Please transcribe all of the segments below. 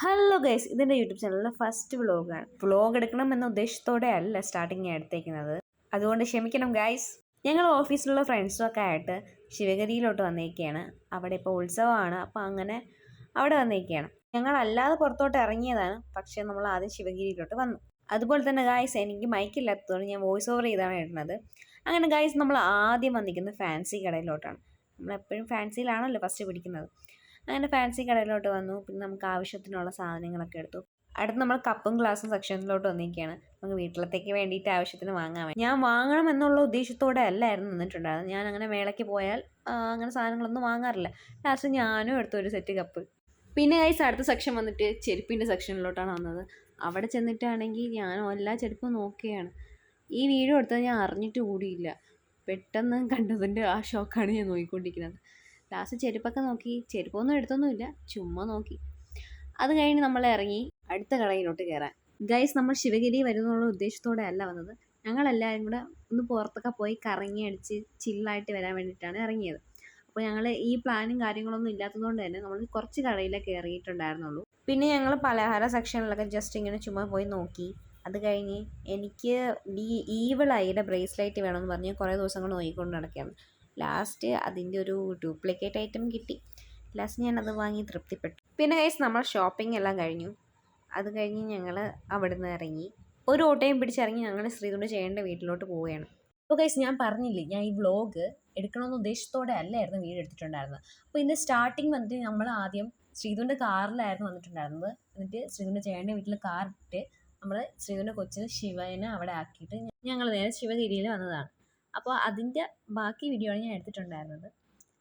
Hello guys, ഇതെൻ്റെ YouTube ചാനലിലെ first വ്ളോഗാണ്. വ്ളോഗ് എടുക്കണം എന്ന ഉദ്ദേശത്തോടെ അല്ല സ്റ്റാർട്ടിങ് എടുത്തേക്കുന്നത്, അതുകൊണ്ട് ക്ഷമിക്കണം ഗൈസ്. ഞങ്ങൾ ഓഫീസിലുള്ള ഫ്രണ്ട്സൊക്കെ ആയിട്ട് ശിവഗിരിയിലോട്ട് വന്നേക്കുകയാണ്. അവിടെ ഇപ്പോൾ ഉത്സവമാണ്, അപ്പോൾ അങ്ങനെ അവിടെ വന്നേക്കുകയാണ്. ഞങ്ങളല്ലാതെ പുറത്തോട്ട് ഇറങ്ങിയതാണ്, പക്ഷേ നമ്മൾ ആദ്യം ശിവഗിരിയിലോട്ട് വന്നു. അതുപോലെ തന്നെ ഗൈസ്, എനിക്ക് മൈക്കില്ലാത്തതുകൊണ്ട് ഞാൻ വോയിസ് ഓവർ ചെയ്താണ് ഇടുന്നത്. അങ്ങനെ ഗൈസ്, നമ്മൾ ആദ്യം വന്നിരിക്കുന്നത് ഫാൻസി കടയിലോട്ടാണ്. നമ്മളെപ്പോഴും ഫാൻസിയിലാണല്ലോ ഫസ്റ്റ് പിടിക്കുന്നത്. അങ്ങനെ ഫാൻസി കടയിലോട്ട് വന്നു. പിന്നെ നമുക്ക് ആവശ്യത്തിനുള്ള സാധനങ്ങളൊക്കെ എടുത്തു. അടുത്ത് നമ്മൾ കപ്പും ഗ്ലാസും സെക്ഷനിലോട്ട് വന്നിരിക്കുകയാണ്. നമുക്ക് വീട്ടിലത്തേക്ക് വേണ്ടിയിട്ട് ആവശ്യത്തിന് വാങ്ങാൻ വേണ്ടി. ഞാൻ വാങ്ങണം എന്നുള്ള ഉദ്ദേശത്തോടെ അല്ലായിരുന്നു നിന്നിട്ടുണ്ടായിരുന്നു. ഞാൻ അങ്ങനെ മേളയ്ക്ക് പോയാൽ അങ്ങനെ സാധനങ്ങളൊന്നും വാങ്ങാറില്ല. ലാസ്റ്റ് ഞാനും എടുത്തു ഒരു സെറ്റ് കപ്പ്. പിന്നെ ഗൈസ്, അടുത്ത സെക്ഷൻ വന്നിട്ട് ചെരുപ്പിൻ്റെ സെക്ഷനിലോട്ടാണ് വന്നത്. അവിടെ ചെന്നിട്ടാണെങ്കിൽ ഞാൻ എല്ലാ ചെരുപ്പും നോക്കുകയാണ്. ഈ വീഡിയോ എടുത്തത് ഞാൻ അറിഞ്ഞിട്ട് കൂടിയില്ല. പെട്ടെന്ന് കണ്ടതിൻ്റെ ആ ഷോക്കാണ് ഞാൻ നോക്കിക്കൊണ്ടിരിക്കുന്നത്. ലാസ്റ്റ് ചെരുപ്പൊക്കെ നോക്കി, ചെരുപ്പൊന്നും എടുത്തൊന്നുമില്ല, ചുമ്മാ നോക്കി. അത് കഴിഞ്ഞ് നമ്മൾ ഇറങ്ങി അടുത്ത കടയിലോട്ട് കയറാൻ. ഗൈസ്, നമ്മൾ ശിവഗിരി വരുന്നുള്ള ഉദ്ദേശത്തോടെ അല്ല വന്നത്. ഞങ്ങളെല്ലാവരും കൂടെ ഒന്ന് പുറത്തൊക്കെ പോയി കറങ്ങി അടിച്ച് ചില്ലായിട്ട് വരാൻ വേണ്ടിയിട്ടാണ് ഇറങ്ങിയത്. അപ്പോൾ ഞങ്ങൾ ഈ പ്ലാനും കാര്യങ്ങളൊന്നും ഇല്ലാത്തതുകൊണ്ട് തന്നെ നമ്മൾ കുറച്ച് കടയിലേ കയറിയിട്ടുണ്ടായിരുന്നുള്ളൂ. പിന്നെ ഞങ്ങൾ പലഹാര സെക്ഷനിലൊക്കെ ജസ്റ്റ് ഇങ്ങനെ ചുമ്മാ പോയി നോക്കി. അത് കഴിഞ്ഞ് എനിക്ക് ഈവിൾ ഐയുടെ ബ്രേസ്ലെറ്റ് വേണമെന്ന് പറഞ്ഞ് കുറേ ദിവസങ്ങൾ നോക്കിക്കൊണ്ട് നടക്കുകയാണ്. ലാസ്റ്റ് അതിൻ്റെ ഒരു ഡ്യൂപ്ലിക്കേറ്റ് ഐറ്റം കിട്ടി. ലാസ്റ്റ് ഞാനത് വാങ്ങി തൃപ്തിപ്പെട്ടു. പിന്നെ ഗൈസ്, നമ്മൾ ഷോപ്പിംഗ് എല്ലാം കഴിഞ്ഞു. അത് കഴിഞ്ഞ് ഞങ്ങൾ അവിടെ നിന്ന് ഇറങ്ങി. ഒരു ഓട്ടോയും പിടിച്ചിറങ്ങി ഞങ്ങൾ ശ്രീധുൻ്റെ ചേട്ടൻ്റെ വീട്ടിലോട്ട് പോവുകയാണ്. അപ്പോൾ ഗൈസ്, ഞാൻ പറഞ്ഞില്ലേ, ഞാൻ ഈ വ്ളോഗ് എടുക്കണമെന്ന ഉദ്ദേശത്തോടെ അല്ലായിരുന്നു വീഡിയോ എടുത്തിട്ടുണ്ടായിരുന്നത്. അപ്പോൾ ഇതിൻ്റെ സ്റ്റാർട്ടിങ് വന്നിട്ട് നമ്മൾ ആദ്യം ശ്രീധുൻ്റെ കാറിലായിരുന്നു വന്നിട്ടുണ്ടായിരുന്നത്. എന്നിട്ട് ശ്രീധുൻ്റെ ചേട്ടൻ്റെ വീട്ടിൽ കാർ ഇട്ട് നമ്മൾ ശ്രീധുൻ്റെ കൊച്ചിന് ശിവനെ അവിടെ ആക്കിയിട്ട് ഞങ്ങൾ നേരെ ശിവഗിരിയിൽ വന്നതാണ്. അപ്പോൾ അതിൻ്റെ ബാക്കി വീഡിയോ ആണ് ഞാൻ എടുത്തിട്ടുണ്ടായിരുന്നത്.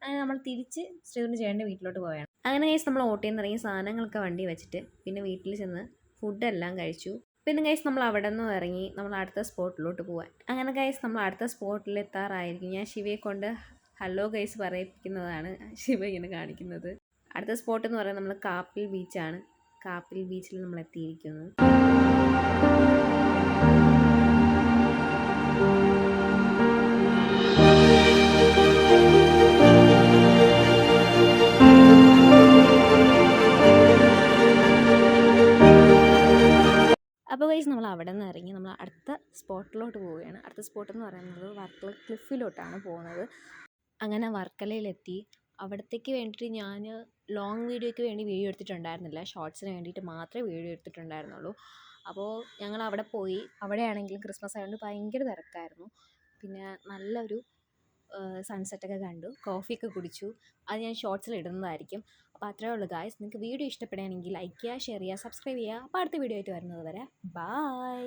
അങ്ങനെ നമ്മൾ തിരിച്ച് ശ്രീധുൻ്റെ ചേട്ടൻ്റെ വീട്ടിലോട്ട് പോവുകയാണ്. അങ്ങനെ ഗൈസ്, നമ്മൾ ഓട്ടോയിൽ നിന്ന് ഇറങ്ങി സാധനങ്ങളൊക്കെ വണ്ടി വെച്ചിട്ട് പിന്നെ വീട്ടിൽ ചെന്ന് ഫുഡെല്ലാം കഴിച്ചു. പിന്നെ ഗൈസ്, നമ്മൾ അവിടെ നിന്ന് ഇറങ്ങി നമ്മൾ അടുത്ത സ്പോട്ടിലോട്ട് പോകാൻ. അങ്ങനെ ഗൈസ്, നമ്മൾ അടുത്ത സ്പോട്ടിൽ എത്താറായിരിക്കും. ഞാൻ ശിവയെ കൊണ്ട് ഹലോ ഗൈസ് പറയിപ്പിക്കുന്നതാണ് ശിവ ഇങ്ങനെ കാണിക്കുന്നത്. അടുത്ത സ്പോട്ട് എന്ന് പറയുന്നത് നമ്മൾ കാപ്പിൽ ബീച്ചാണ്. കാപ്പിൽ ബീച്ചിൽ നമ്മൾ എത്തിയിരിക്കുന്നു. അപ്പോൾ ഗൈസ്, നമ്മൾ അവിടെ നിന്ന് ഇറങ്ങി നമ്മൾ അടുത്ത സ്പോട്ടിലോട്ട് പോവുകയാണ്. അടുത്ത സ്പോട്ട് എന്ന് പറയുന്നത് വർക്കല ക്ലിഫിലോട്ടാണ് പോകുന്നത്. അങ്ങനെ വർക്കലയിലെത്തി. അവിടത്തേക്ക് വേണ്ടിയിട്ട് ഞാൻ ലോങ് വീഡിയോയ്ക്ക് വേണ്ടി വീഡിയോ എടുത്തിട്ടുണ്ടായിരുന്നില്ല, ഷോർട്സിന് വേണ്ടിയിട്ട് മാത്രമേ വീഡിയോ എടുത്തിട്ടുണ്ടായിരുന്നുള്ളൂ. അപ്പോൾ ഞങ്ങൾ അവിടെ പോയി. അവിടെയാണെങ്കിലും ക്രിസ്മസ് ആയതുകൊണ്ട് ഭയങ്കര തിരക്കായിരുന്നു. പിന്നെ നല്ലൊരു സൺസെറ്റൊക്കെ കണ്ടു, കോഫിയൊക്കെ കുടിച്ചു. അത് ഞാൻ ഷോർട്സിൽ ഇടുന്നതായിരിക്കും. അപ്പോൾ അത്രയേ ഉള്ളൂ ഗായ്സ്. നിങ്ങൾക്ക് വീഡിയോ ഇഷ്ടപ്പെടുകയാണെങ്കിൽ ലൈക്ക് ചെയ്യുക, ഷെയർ ചെയ്യുക, സബ്സ്ക്രൈബ് ചെയ്യുക. അപ്പോൾ അടുത്ത വീഡിയോ ആയിട്ട് വരുന്നത് വരെ ബൈ.